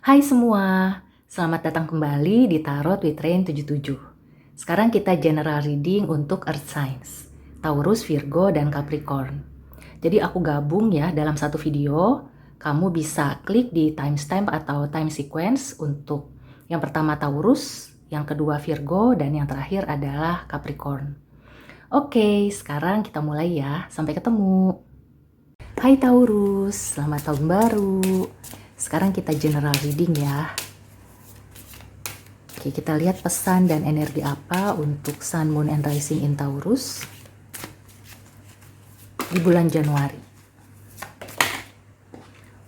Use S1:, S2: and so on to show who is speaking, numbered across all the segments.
S1: Hai semua, selamat datang kembali di Tarot with Rain 77. Sekarang kita general reading untuk Earth Signs, Taurus, Virgo, dan Capricorn. Jadi aku gabung ya dalam satu video, kamu bisa klik di timestamp atau time sequence untuk yang pertama Taurus, yang kedua Virgo, dan yang terakhir adalah Capricorn. Oke, sekarang kita mulai ya, sampai ketemu. Hai Taurus, selamat tahun baru. Sekarang kita general reading ya. Oke, kita lihat pesan dan energi apa untuk Sun, Moon, and Rising in Taurus di bulan Januari.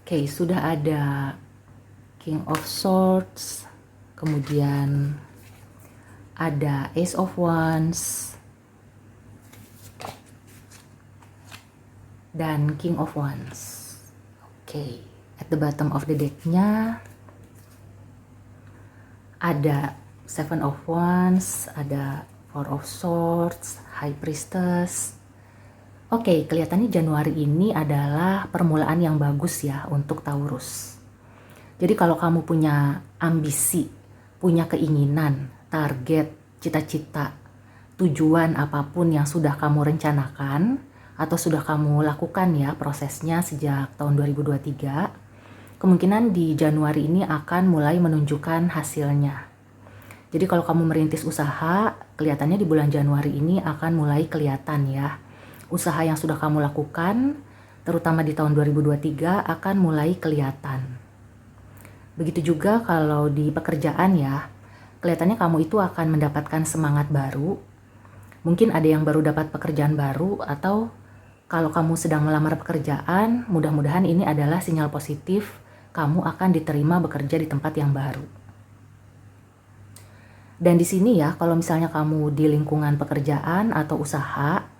S1: Oke, sudah ada King of Swords, kemudian ada Ace of Wands, dan King of Wands. Oke, at the bottom of the deck-nya ada Seven of Wands, ada Four of Swords, High Priestess. Oke, kelihatannya Januari ini adalah permulaan yang bagus ya untuk Taurus. Jadi kalau kamu punya ambisi, punya keinginan, target, cita-cita, tujuan apapun yang sudah kamu rencanakan atau sudah kamu lakukan ya prosesnya sejak tahun 2023, kemungkinan di Januari ini akan mulai menunjukkan hasilnya. Jadi kalau kamu merintis usaha, kelihatannya di bulan Januari ini akan mulai kelihatan ya. Usaha yang sudah kamu lakukan, terutama di tahun 2023 akan mulai kelihatan. Begitu juga kalau di pekerjaan ya, kelihatannya kamu itu akan mendapatkan semangat baru. Mungkin ada yang baru dapat pekerjaan baru, atau kalau kamu sedang melamar pekerjaan, mudah-mudahan ini adalah sinyal positif kamu akan diterima bekerja di tempat yang baru. Dan di sini ya, kalau misalnya kamu di lingkungan pekerjaan atau usaha,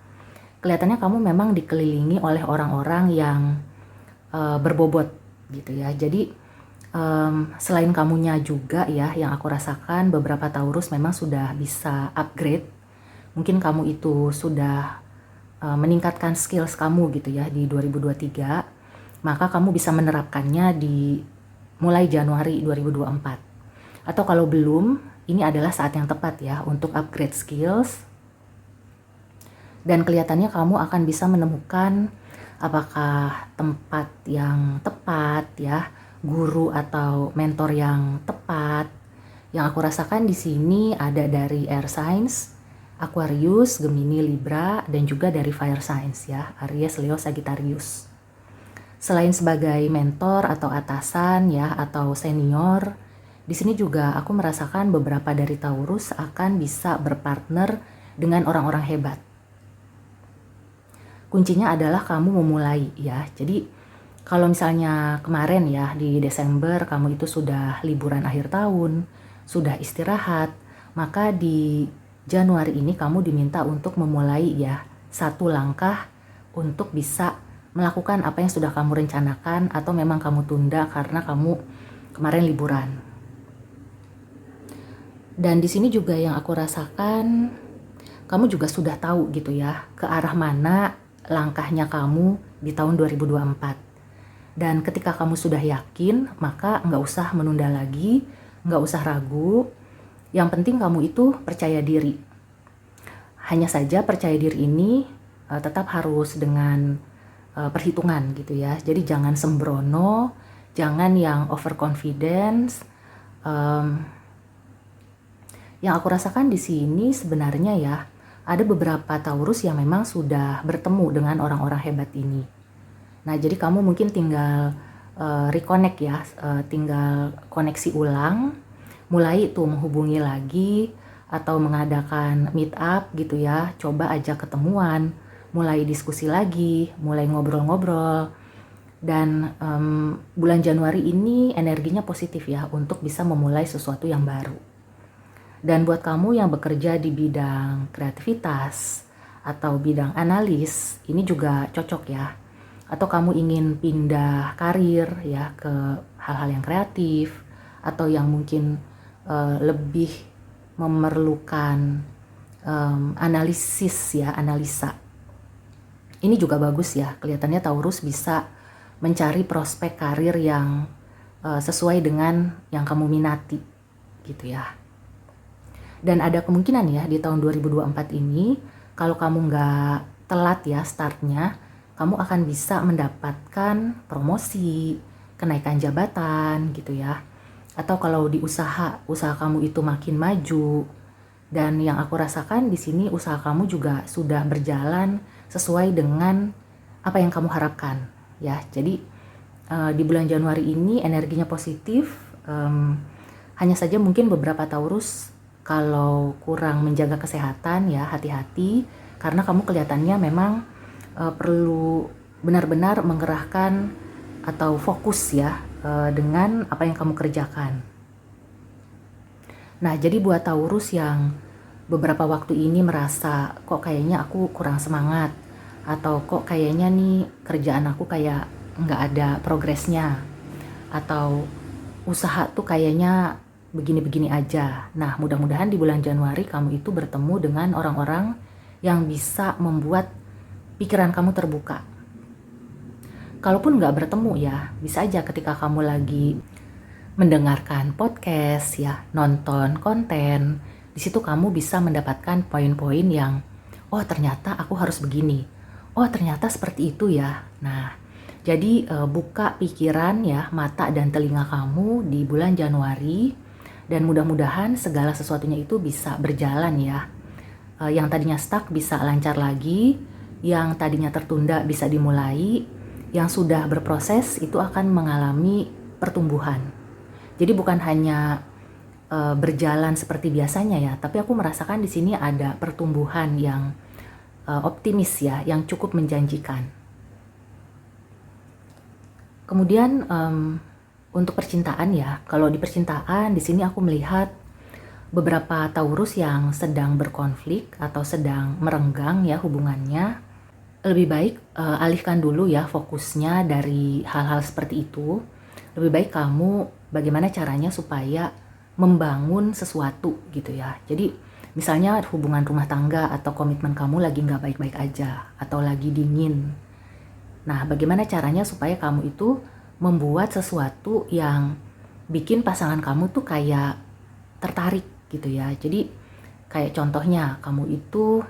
S1: kelihatannya kamu memang dikelilingi oleh orang-orang yang berbobot gitu ya. Jadi selain kamunya juga ya, yang aku rasakan beberapa Taurus memang sudah bisa upgrade. Mungkin kamu itu sudah meningkatkan skills kamu gitu ya di 2023. Maka kamu bisa menerapkannya di mulai Januari 2024. Atau kalau belum, ini adalah saat yang tepat ya untuk upgrade skills. Dan kelihatannya kamu akan bisa menemukan apakah tempat yang tepat ya, guru atau mentor yang tepat. Yang aku rasakan di sini ada dari Air Signs, Aquarius, Gemini, Libra, dan juga dari Fire Signs ya, Aries, Leo, Sagittarius. Selain sebagai mentor atau atasan ya, atau senior, di sini juga aku merasakan beberapa dari Taurus akan bisa berpartner dengan orang-orang hebat. Kuncinya adalah kamu memulai ya. Jadi kalau misalnya kemarin ya di Desember kamu itu sudah liburan akhir tahun, sudah istirahat, maka di Januari ini kamu diminta untuk memulai ya satu langkah untuk bisa melakukan apa yang sudah kamu rencanakan atau memang kamu tunda karena kamu kemarin liburan. Dan di sini juga yang aku rasakan, kamu juga sudah tahu gitu ya ke arah mana langkahnya kamu di tahun 2024. Dan ketika kamu sudah yakin, maka nggak usah menunda lagi, nggak usah ragu. Yang penting kamu itu percaya diri. Hanya saja percaya diri ini tetap harus dengan perhitungan gitu ya. Jadi jangan sembrono, jangan yang overconfidence. Yang aku rasakan di sini sebenarnya ya, ada beberapa Taurus yang memang sudah bertemu dengan orang-orang hebat ini. Nah, jadi kamu mungkin tinggal reconnect ya, tinggal koneksi ulang, mulai tuh menghubungi lagi atau mengadakan meet up gitu ya, coba ajak ketemuan, mulai diskusi lagi, mulai ngobrol-ngobrol. Dan bulan Januari ini energinya positif ya untuk bisa memulai sesuatu yang baru. Dan buat kamu yang bekerja di bidang kreativitas atau bidang analis, ini juga cocok ya. Atau kamu ingin pindah karir ya ke hal-hal yang kreatif atau yang mungkin lebih memerlukan analisis ya, analisa. Ini juga bagus ya, kelihatannya Taurus bisa mencari prospek karir yang sesuai dengan yang kamu minati gitu ya. Dan ada kemungkinan ya di tahun 2024 ini kalau kamu nggak telat ya startnya, kamu akan bisa mendapatkan promosi, kenaikan jabatan gitu ya. Atau kalau di usaha kamu itu makin maju. Dan yang aku rasakan di sini usaha kamu juga sudah berjalan sesuai dengan apa yang kamu harapkan ya. Jadi di bulan Januari ini energinya positif. Hanya saja mungkin beberapa Taurus kalau kurang menjaga kesehatan ya, hati-hati karena kamu kelihatannya memang perlu benar-benar mengerahkan atau fokus ya dengan apa yang kamu kerjakan. Nah, jadi buat Taurus yang beberapa waktu ini merasa kok kayaknya aku kurang semangat atau kok kayaknya nih kerjaan aku kayak nggak ada progresnya atau usaha tuh kayaknya begini-begini aja. Nah, mudah-mudahan di bulan Januari kamu itu bertemu dengan orang-orang yang bisa membuat pikiran kamu terbuka. Kalaupun nggak bertemu ya, bisa aja ketika kamu lagi mendengarkan podcast ya, nonton konten, di situ kamu bisa mendapatkan poin-poin yang oh ternyata aku harus begini, oh ternyata seperti itu ya. Nah, jadi buka pikiran ya, mata dan telinga kamu di bulan Januari dan mudah-mudahan segala sesuatunya itu bisa berjalan ya. Yang tadinya stuck bisa lancar lagi, yang tadinya tertunda bisa dimulai, yang sudah berproses itu akan mengalami pertumbuhan. Jadi bukan hanya berjalan seperti biasanya ya, tapi aku merasakan di sini ada pertumbuhan yang optimis ya, yang cukup menjanjikan. Kemudian untuk percintaan ya, kalau di percintaan di sini aku melihat beberapa Taurus yang sedang berkonflik atau sedang merenggang ya hubungannya. Lebih baik alihkan dulu ya fokusnya dari hal-hal seperti itu. Lebih baik kamu bagaimana caranya supaya membangun sesuatu gitu ya. Jadi misalnya hubungan rumah tangga atau komitmen kamu lagi nggak baik-baik aja atau lagi dingin. Nah, bagaimana caranya supaya kamu itu membuat sesuatu yang bikin pasangan kamu tuh kayak tertarik gitu ya. Jadi kayak contohnya kamu itu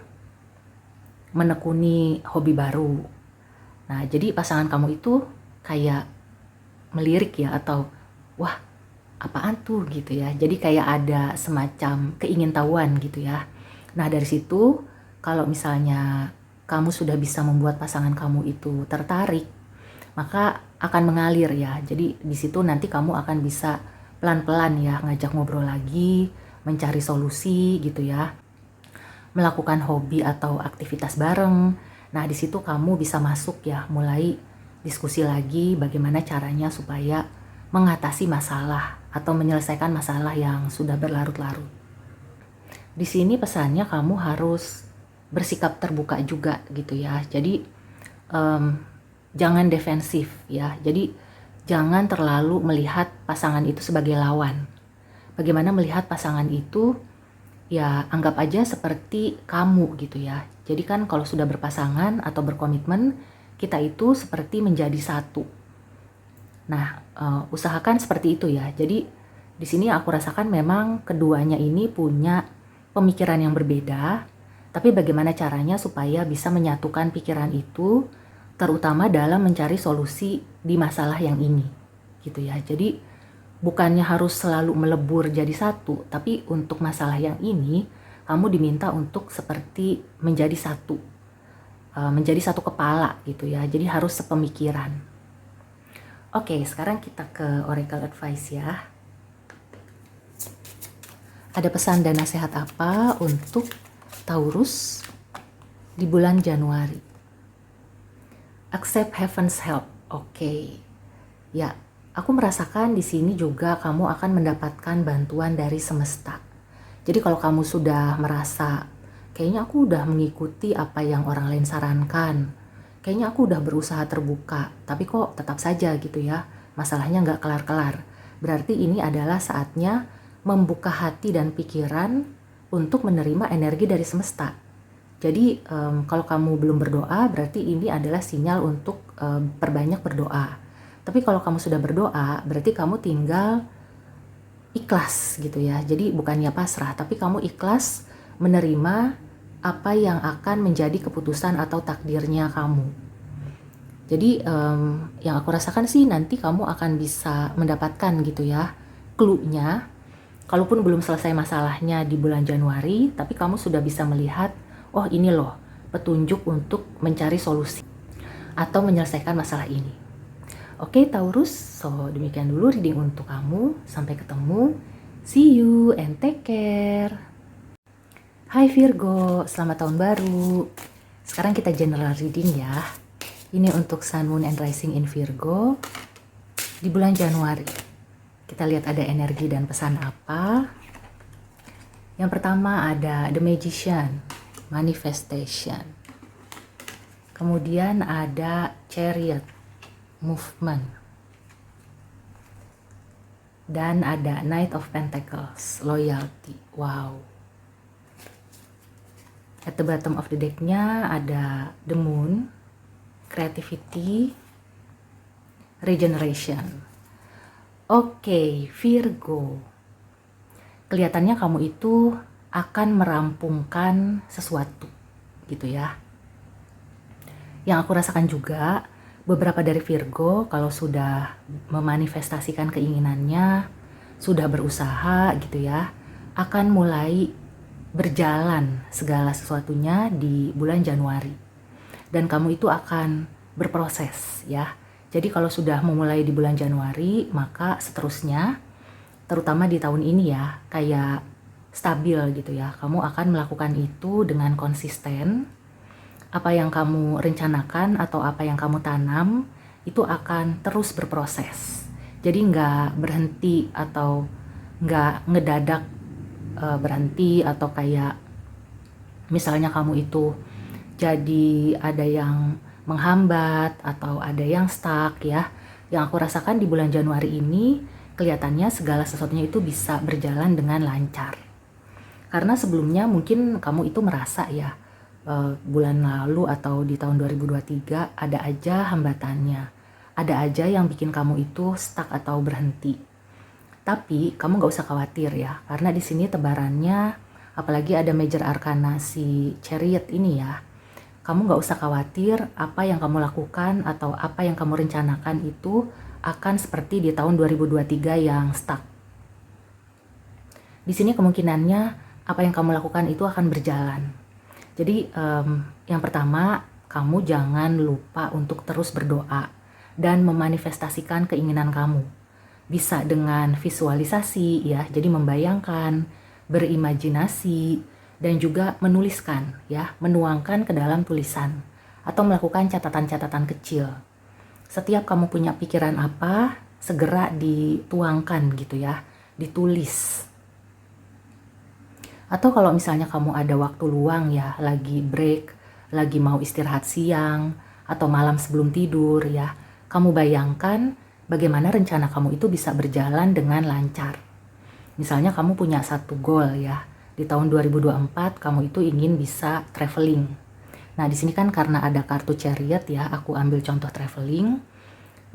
S1: menekuni hobi baru. Nah, jadi pasangan kamu itu kayak melirik ya atau wah apaan tuh gitu ya. Jadi kayak ada semacam keingintahuan gitu ya. Nah, dari situ kalau misalnya kamu sudah bisa membuat pasangan kamu itu tertarik, maka akan mengalir ya. Jadi di situ nanti kamu akan bisa pelan-pelan ya ngajak ngobrol lagi, mencari solusi gitu ya. Melakukan hobi atau aktivitas bareng. Nah, di situ kamu bisa masuk ya, mulai diskusi lagi bagaimana caranya supaya mengatasi masalah atau menyelesaikan masalah yang sudah berlarut-larut. Di sini pesannya kamu harus bersikap terbuka juga gitu ya. Jadi jangan defensif ya. Jadi jangan terlalu melihat pasangan itu sebagai lawan. Bagaimana melihat pasangan itu ya anggap aja seperti kamu gitu ya. Jadi kan kalau sudah berpasangan atau berkomitmen, kita itu seperti menjadi satu. Nah, usahakan seperti itu ya. Jadi di sini aku rasakan memang keduanya ini punya pemikiran yang berbeda, tapi bagaimana caranya supaya bisa menyatukan pikiran itu, terutama dalam mencari solusi di masalah yang ini, gitu ya. Jadi bukannya harus selalu melebur jadi satu, tapi untuk masalah yang ini, kamu diminta untuk seperti menjadi satu, menjadi satu kepala gitu ya. Jadi harus sepemikiran. Oke, sekarang kita ke Oracle Advice ya. Ada pesan dan nasihat apa untuk Taurus di bulan Januari? Accept heaven's help. Oke. Ya, aku merasakan di sini juga kamu akan mendapatkan bantuan dari semesta. Jadi kalau kamu sudah merasa kayaknya aku udah mengikuti apa yang orang lain sarankan, kayaknya aku udah berusaha terbuka, tapi kok tetap saja gitu ya, masalahnya nggak kelar-kelar. Berarti ini adalah saatnya membuka hati dan pikiran untuk menerima energi dari semesta. Jadi kalau kamu belum berdoa, berarti ini adalah sinyal untuk perbanyak berdoa. Tapi kalau kamu sudah berdoa, berarti kamu tinggal ikhlas gitu ya. Jadi bukannya pasrah, tapi kamu ikhlas menerima apa yang akan menjadi keputusan atau takdirnya kamu. Jadi yang aku rasakan sih nanti kamu akan bisa mendapatkan gitu ya clue-nya. Kalaupun belum selesai masalahnya di bulan Januari, tapi kamu sudah bisa melihat, oh ini loh petunjuk untuk mencari solusi atau menyelesaikan masalah ini. Oke Taurus, so demikian dulu reading untuk kamu. Sampai ketemu, see you and take care. Hai Virgo, selamat tahun baru. Sekarang kita general reading ya. Ini untuk Sun, Moon, and Rising in Virgo di bulan Januari. Kita lihat ada energi dan pesan apa. Yang pertama ada The Magician, Manifestation. Kemudian ada Chariot, Movement. Dan ada Knight of Pentacles, Loyalty. Wow. At the bottom of the deck-nya ada The Moon, Creativity, Regeneration. Oke, Virgo. Kelihatannya kamu itu akan merampungkan sesuatu, gitu ya. Yang aku rasakan juga, beberapa dari Virgo kalau sudah memanifestasikan keinginannya, sudah berusaha gitu ya, akan mulai berjalan segala sesuatunya di bulan Januari. Dan kamu itu akan berproses ya. Jadi kalau sudah memulai di bulan Januari, maka seterusnya, terutama di tahun ini ya, kayak stabil gitu ya. Kamu akan melakukan itu dengan konsisten. Apa yang kamu rencanakan atau apa yang kamu tanam, itu akan terus berproses. Jadi nggak berhenti atau nggak ngedadak berhenti, atau kayak misalnya kamu itu jadi ada yang menghambat atau ada yang stuck ya. Yang aku rasakan di bulan Januari ini kelihatannya segala sesuatunya itu bisa berjalan dengan lancar. Karena sebelumnya mungkin kamu itu merasa ya bulan lalu atau di tahun 2023 ada aja hambatannya. Ada aja yang bikin kamu itu stuck atau berhenti. Tapi kamu gak usah khawatir ya, karena di sini tebarannya apalagi ada major arcana si Chariot ini ya. Kamu gak usah khawatir apa yang kamu lakukan atau apa yang kamu rencanakan itu akan seperti di tahun 2023 yang stuck. Di sini kemungkinannya apa yang kamu lakukan itu akan berjalan. Jadi yang pertama, kamu jangan lupa untuk terus berdoa dan memanifestasikan keinginan kamu. Bisa dengan visualisasi ya, jadi membayangkan, berimajinasi, dan juga menuliskan ya, menuangkan ke dalam tulisan atau melakukan catatan-catatan kecil. Setiap kamu punya pikiran apa, segera dituangkan gitu ya, ditulis. Atau kalau misalnya kamu ada waktu luang ya, lagi break, lagi mau istirahat siang atau malam sebelum tidur ya, kamu bayangkan bagaimana rencana kamu itu bisa berjalan dengan lancar. Misalnya kamu punya satu goal ya, di tahun 2024 kamu itu ingin bisa traveling. Nah di sini kan karena ada kartu Chariot ya, aku ambil contoh traveling.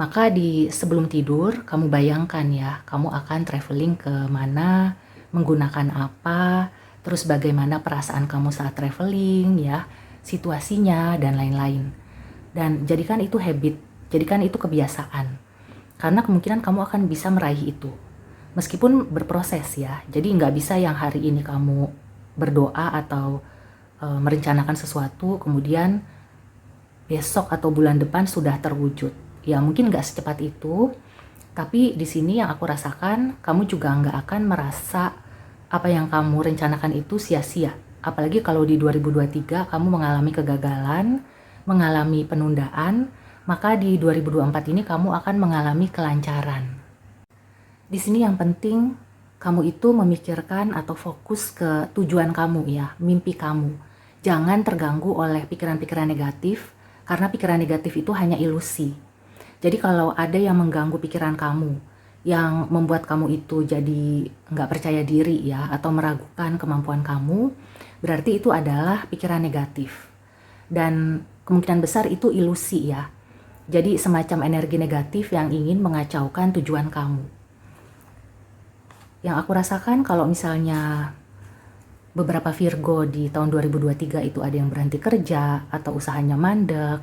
S1: Maka di sebelum tidur kamu bayangkan ya, kamu akan traveling ke mana, menggunakan apa, terus bagaimana perasaan kamu saat traveling ya, situasinya dan lain-lain. Dan jadikan itu habit, jadikan itu kebiasaan. Karena kemungkinan kamu akan bisa meraih itu. Meskipun berproses ya, jadi nggak bisa yang hari ini kamu berdoa atau merencanakan sesuatu, kemudian besok atau bulan depan sudah terwujud. Ya mungkin nggak secepat itu, tapi di sini yang aku rasakan, kamu juga nggak akan merasa apa yang kamu rencanakan itu sia-sia. Apalagi kalau di 2023 kamu mengalami kegagalan, mengalami penundaan, maka di 2024 ini kamu akan mengalami kelancaran. Di sini yang penting kamu itu memikirkan atau fokus ke tujuan kamu ya, mimpi kamu. Jangan terganggu oleh pikiran-pikiran negatif, karena pikiran negatif itu hanya ilusi. Jadi kalau ada yang mengganggu pikiran kamu, yang membuat kamu itu jadi nggak percaya diri ya, atau meragukan kemampuan kamu, berarti itu adalah pikiran negatif. Dan kemungkinan besar itu ilusi ya. Jadi semacam energi negatif yang ingin mengacaukan tujuan kamu. Yang aku rasakan kalau misalnya beberapa Virgo di tahun 2023 itu ada yang berhenti kerja, atau usahanya mandek,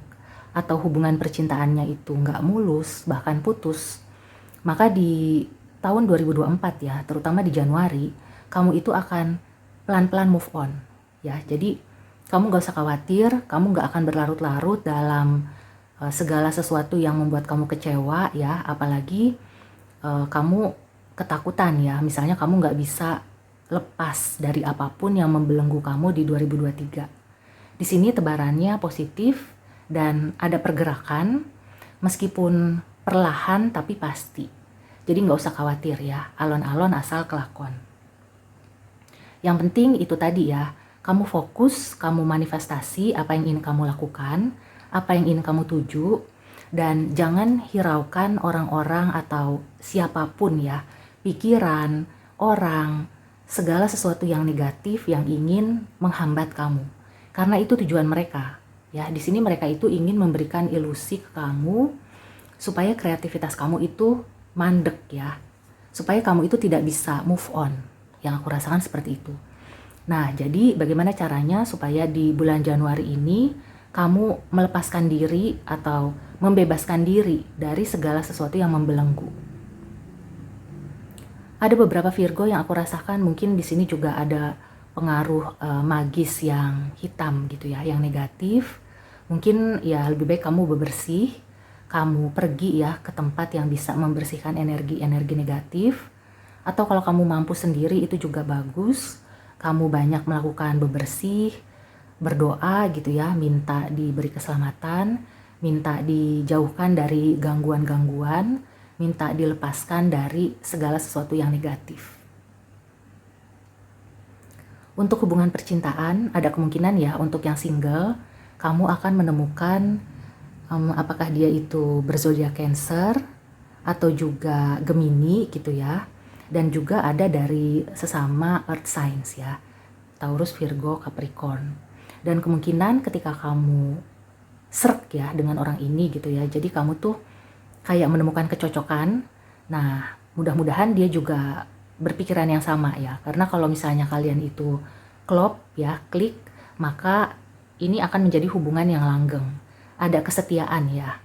S1: atau hubungan percintaannya itu nggak mulus, bahkan putus, maka di tahun 2024 ya, terutama di Januari, kamu itu akan pelan-pelan move on. Ya, jadi kamu nggak usah khawatir, kamu nggak akan berlarut-larut dalam segala sesuatu yang membuat kamu kecewa ya, apalagi kamu ketakutan ya, misalnya kamu nggak bisa lepas dari apapun yang membelenggu kamu di 2023. Di sini tebarannya positif dan ada pergerakan, meskipun perlahan tapi pasti. Jadi nggak usah khawatir ya, alon-alon asal kelakon. Yang penting itu tadi ya, kamu fokus, kamu manifestasi apa yang ingin kamu lakukan, apa yang ingin kamu tuju, dan jangan hiraukan orang-orang atau siapapun ya, pikiran, orang, segala sesuatu yang negatif yang ingin menghambat kamu. Karena itu tujuan mereka. Ya, di sini mereka itu ingin memberikan ilusi ke kamu supaya kreativitas kamu itu mandek ya. Supaya kamu itu tidak bisa move on. Yang aku rasakan seperti itu. Nah, jadi bagaimana caranya supaya di bulan Januari ini kamu melepaskan diri atau membebaskan diri dari segala sesuatu yang membelenggu. Ada beberapa Virgo yang aku rasakan mungkin di sini juga ada pengaruh magis yang hitam gitu ya, yang negatif. Mungkin ya lebih baik kamu bebersih, kamu pergi ya ke tempat yang bisa membersihkan energi-energi negatif. Atau kalau kamu mampu sendiri itu juga bagus. Kamu banyak melakukan bebersih, berdoa gitu ya, minta diberi keselamatan, minta dijauhkan dari gangguan-gangguan, minta dilepaskan dari segala sesuatu yang negatif. Untuk hubungan percintaan, ada kemungkinan ya untuk yang single, kamu akan menemukan apakah dia itu berzodiak Cancer atau juga Gemini gitu ya. Dan juga ada dari sesama Earth Signs ya, Taurus, Virgo, Capricorn. Dan kemungkinan ketika kamu srek ya dengan orang ini gitu ya, jadi kamu tuh kayak menemukan kecocokan. Nah, mudah-mudahan dia juga berpikiran yang sama ya, karena kalau misalnya kalian itu klop ya, klik, maka ini akan menjadi hubungan yang langgeng, ada kesetiaan ya.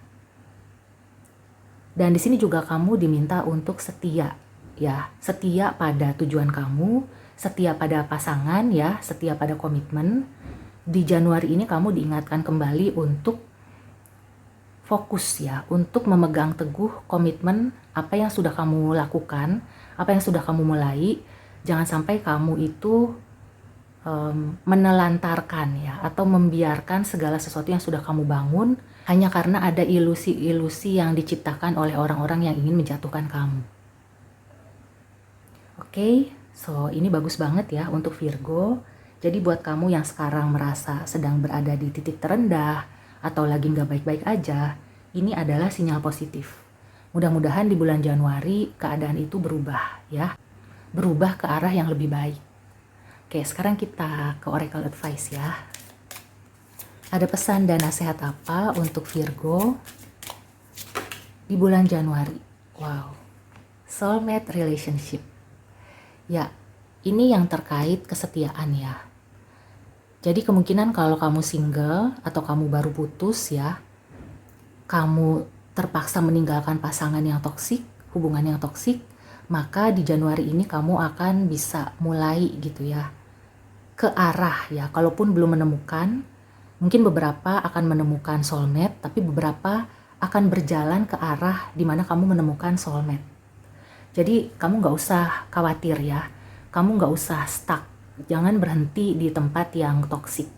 S1: Dan di sini juga kamu diminta untuk setia ya, setia pada tujuan kamu, setia pada pasangan ya, setia pada komitmen. Di Januari ini kamu diingatkan kembali untuk fokus ya, untuk memegang teguh komitmen apa yang sudah kamu lakukan, apa yang sudah kamu mulai. Jangan sampai kamu itu menelantarkan ya, atau membiarkan segala sesuatu yang sudah kamu bangun hanya karena ada ilusi-ilusi yang diciptakan oleh orang-orang yang ingin menjatuhkan kamu. Oke, so ini bagus banget ya untuk Virgo. Jadi buat kamu yang sekarang merasa sedang berada di titik terendah atau lagi nggak baik-baik aja, ini adalah sinyal positif. Mudah-mudahan di bulan Januari keadaan itu berubah ya, berubah ke arah yang lebih baik. Oke, sekarang kita ke Oracle Advice ya. Ada pesan dan nasihat apa untuk Virgo di bulan Januari? Wow, soulmate relationship. Ya, ini yang terkait kesetiaan ya. Jadi kemungkinan kalau kamu single atau kamu baru putus ya, kamu terpaksa meninggalkan pasangan yang toksik, hubungan yang toksik, maka di Januari ini kamu akan bisa mulai gitu ya, ke arah ya, kalaupun belum menemukan, mungkin beberapa akan menemukan soulmate, tapi beberapa akan berjalan ke arah dimana kamu menemukan soulmate. Jadi kamu nggak usah khawatir ya, kamu nggak usah stuck. Jangan berhenti di tempat yang toksik.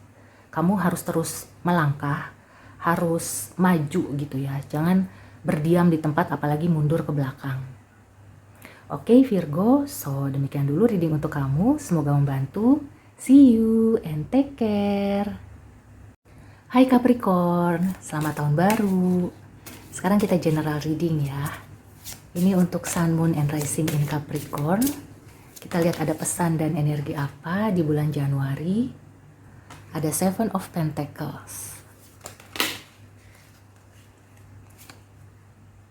S1: Kamu harus terus melangkah, harus maju gitu ya. Jangan berdiam di tempat apalagi mundur ke belakang. Oke Virgo, so demikian dulu reading untuk kamu. Semoga membantu. See you and take care. Hai Capricorn, selamat tahun baru. Sekarang kita general reading ya. Ini untuk Sun, Moon, and Rising in Capricorn. Kita lihat ada pesan dan energi apa di bulan Januari. Ada Seven of Pentacles.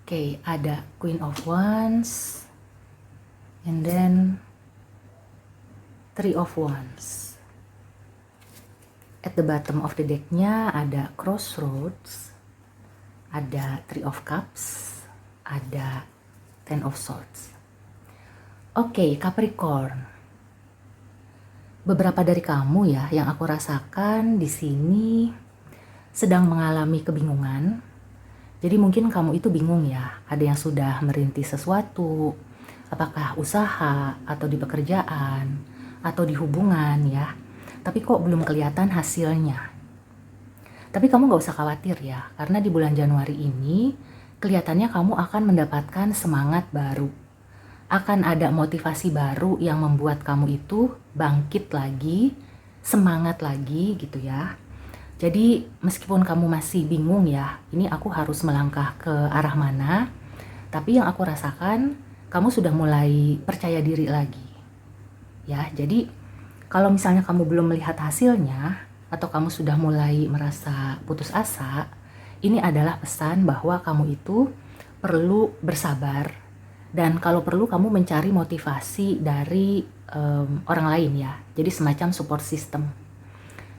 S1: Oke, ada Queen of Wands, and then Three of Wands. At the bottom of the deck-nya ada Crossroads, ada Three of Cups, ada Ten of Swords. Oke, Capricorn. Beberapa dari kamu ya yang aku rasakan di sini sedang mengalami kebingungan. Jadi mungkin kamu itu bingung ya, ada yang sudah merintis sesuatu, apakah usaha atau di pekerjaan atau di hubungan ya, tapi kok belum kelihatan hasilnya. Tapi kamu gak usah khawatir ya, karena di bulan Januari ini kelihatannya kamu akan mendapatkan semangat baru. Akan ada motivasi baru yang membuat kamu itu bangkit lagi, semangat lagi gitu ya. Jadi meskipun kamu masih bingung ya, ini aku harus melangkah ke arah mana, tapi yang aku rasakan kamu sudah mulai percaya diri lagi. Ya, jadi kalau misalnya kamu belum melihat hasilnya atau kamu sudah mulai merasa putus asa, ini adalah pesan bahwa kamu itu perlu bersabar dan kalau perlu kamu mencari motivasi dari orang lain ya. Jadi semacam support system.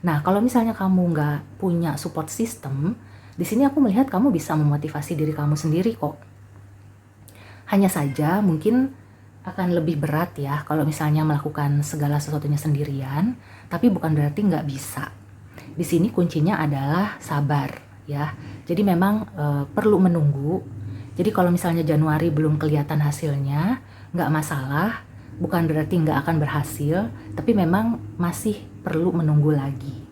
S1: Nah, kalau misalnya kamu nggak punya support system, di sini aku melihat kamu bisa memotivasi diri kamu sendiri kok. Hanya saja mungkin akan lebih berat ya kalau misalnya melakukan segala sesuatunya sendirian, tapi bukan berarti nggak bisa. Di sini kuncinya adalah sabar ya. Jadi memang perlu menunggu. Jadi kalau misalnya Januari belum kelihatan hasilnya, nggak masalah. Bukan berarti nggak akan berhasil, tapi memang masih perlu menunggu lagi.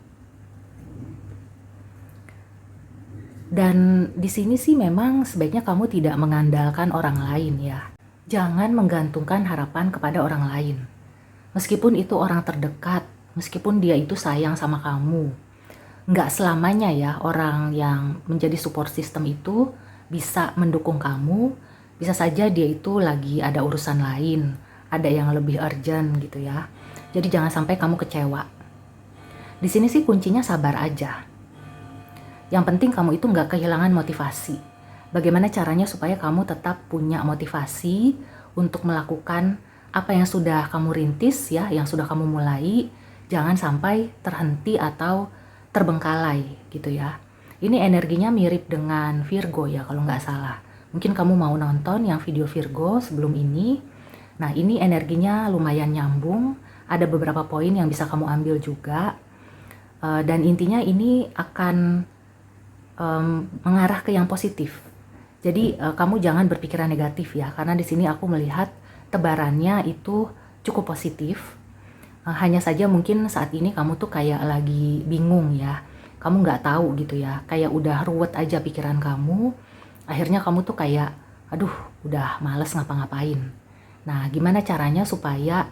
S1: Dan di sini sih memang sebaiknya kamu tidak mengandalkan orang lain ya. Jangan menggantungkan harapan kepada orang lain. Meskipun itu orang terdekat, meskipun dia itu sayang sama kamu. Nggak selamanya ya orang yang menjadi support system itu bisa mendukung kamu. Bisa saja dia itu lagi ada urusan lain, ada yang lebih urgent gitu ya. Jadi jangan sampai kamu kecewa. Di sini sih kuncinya sabar aja. Yang penting kamu itu nggak kehilangan motivasi. Bagaimana caranya supaya kamu tetap punya motivasi untuk melakukan apa yang sudah kamu rintis ya, yang sudah kamu mulai. Jangan sampai terhenti atau terbengkalai gitu ya. Ini energinya mirip dengan Virgo ya kalau nggak salah. Mungkin kamu mau nonton yang video Virgo sebelum ini. Nah, ini energinya lumayan nyambung, ada beberapa poin yang bisa kamu ambil juga, dan intinya ini akan mengarah ke yang positif. Jadi kamu jangan berpikiran negatif ya, karena di sini aku melihat tebarannya itu cukup positif. Hanya saja mungkin saat ini kamu tuh kayak lagi bingung ya, kamu nggak tahu gitu ya, kayak udah ruwet aja pikiran kamu, akhirnya kamu tuh kayak, aduh udah males ngapa-ngapain. Nah, gimana caranya supaya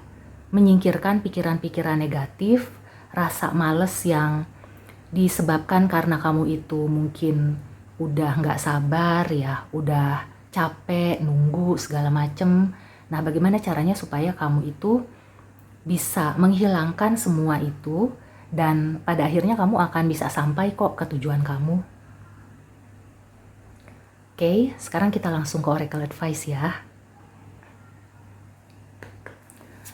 S1: menyingkirkan pikiran-pikiran negatif, rasa males yang disebabkan karena kamu itu mungkin udah nggak sabar ya, udah capek, nunggu segala macem. Nah, bagaimana caranya supaya kamu itu bisa menghilangkan semua itu dan pada akhirnya kamu akan bisa sampai kok ke tujuan kamu. Oke, sekarang kita langsung ke Oracle Advice ya.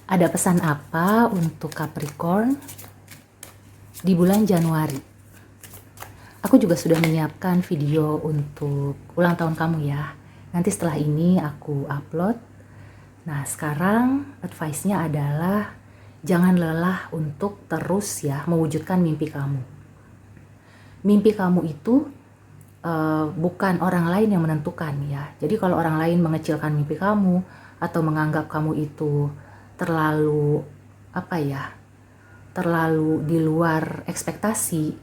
S1: Ada pesan apa untuk Capricorn di bulan Januari? Aku juga sudah menyiapkan video untuk ulang tahun kamu ya. Nanti setelah ini aku upload. Nah, sekarang advice-nya adalah jangan lelah untuk terus ya mewujudkan mimpi kamu. Mimpi kamu itu bukan orang lain yang menentukan ya. Jadi kalau orang lain mengecilkan mimpi kamu atau menganggap kamu itu terlalu terlalu di luar ekspektasi,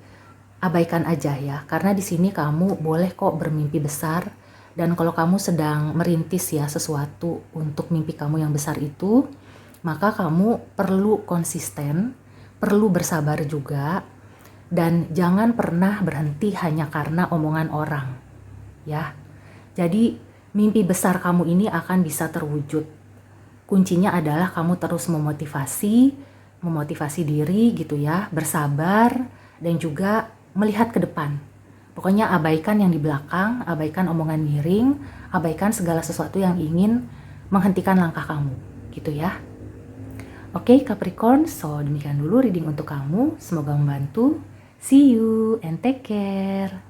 S1: abaikan aja ya. Karena di sini kamu boleh kok bermimpi besar, dan kalau kamu sedang merintis ya sesuatu untuk mimpi kamu yang besar itu, maka kamu perlu konsisten, perlu bersabar juga, dan jangan pernah berhenti hanya karena omongan orang ya. Jadi mimpi besar kamu ini akan bisa terwujud. Kuncinya adalah kamu terus memotivasi diri gitu ya, bersabar dan juga melihat ke depan. Pokoknya abaikan yang di belakang, abaikan omongan miring, abaikan segala sesuatu yang ingin menghentikan langkah kamu, gitu ya. Oke, Capricorn, so demikian dulu reading untuk kamu. Semoga membantu. See you and take care.